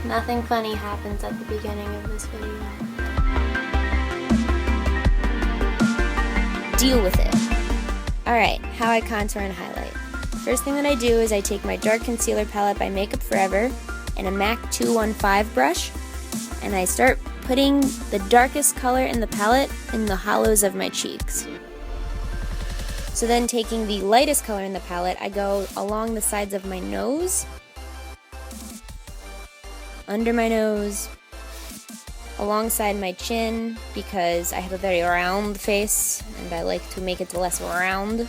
Nothing funny happens at the beginning of this video. Deal with it. Alright, how I contour and highlight. First thing that I do is I take my dark concealer palette by Makeup Forever and a MAC 215 brush, and I start putting the darkest color in the palette in the hollows of my cheeks. So then taking the lightest color in the palette, I go along the sides of my nose, under my nose, alongside my chin, because I have a very round face and I like to make it less round,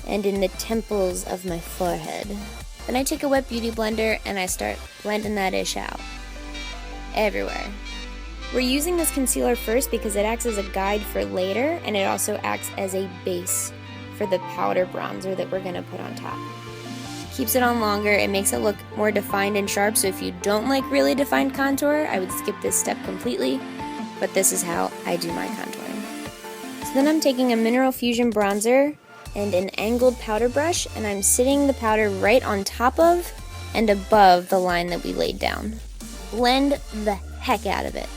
and in the temples of my forehead. Then I take a wet beauty blender and I start blending that ish out everywhere. We're using this concealer first because it acts as a guide for later, and it also acts as a base for the powder bronzer that we're going to put on top. Keeps it on longer, it makes it look more defined and sharp, so if you don't like really defined contour, I would skip this step completely, but this is how I do my contouring. So then I'm taking a Mineral Fusion bronzer and an angled powder brush, and I'm sitting the powder right on top of and above the line that we laid down. Blend the heck out of it.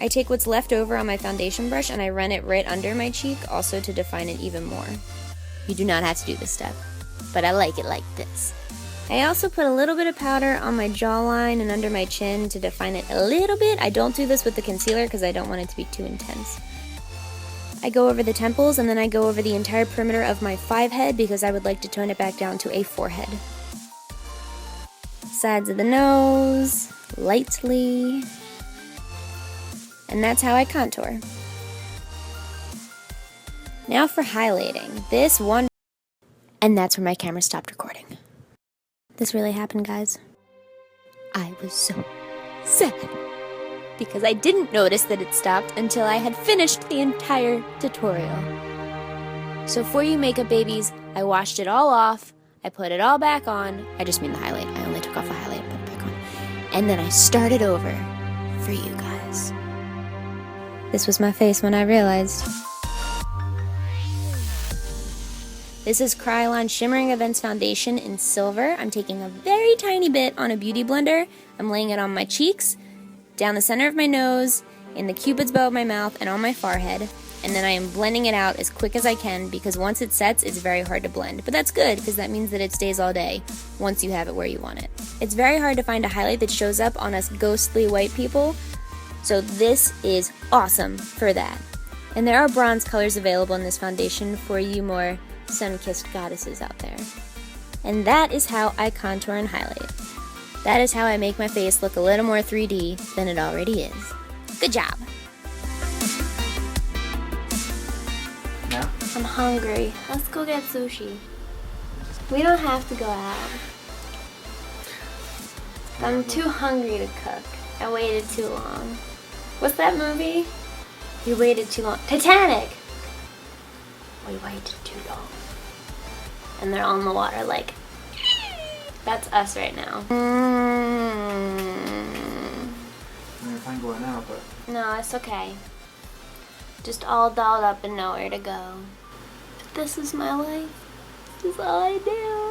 I take what's left over on my foundation brush and I run it right under my cheek, also to define it even more. You do not have to do this step, but I like it like this. I also put a little bit of powder on my jawline and under my chin to define it a little bit. I don't do this with the concealer because I don't want it to be too intense. I go over the temples and then I go over the entire perimeter of my 5 head because I would like to tone it back down to a 4 head. Sides of the nose, lightly. And that's how I contour. Now for highlighting. This one... And that's where my camera stopped recording. This really happened, guys. I was so sad because I didn't notice that it stopped until I had finished the entire tutorial. So for you makeup babies, I washed it all off, I put it all back on. I just mean the highlight. I only took off the highlight and put it back on. And then I started over for you guys. This was my face when I realized. This is Kryolan Shimmering Events Foundation in silver. I'm taking a very tiny bit on a beauty blender. I'm laying it on my cheeks, down the center of my nose, in the cupid's bow of my mouth, and on my forehead. And then I am blending it out as quick as I can because once it sets, it's very hard to blend. But that's good because that means that it stays all day once you have it where you want it. It's very hard to find a highlight that shows up on us ghostly white people. So this is awesome for that. And there are bronze colors available in this foundation for you more sun-kissed goddesses out there. And that is how I contour and highlight. That is how I make my face look a little more 3D than it already is. Good job! Yeah? I'm hungry. Let's go get sushi. We don't have to go out. I'm too hungry to cook. I waited too long. What's that movie? You waited too long. Titanic! We waited too long. And they're all in the water like... That's us right now. I'm fine going out, but... No, it's okay. Just all dolled up and nowhere to go. But this is my life. This is all I do.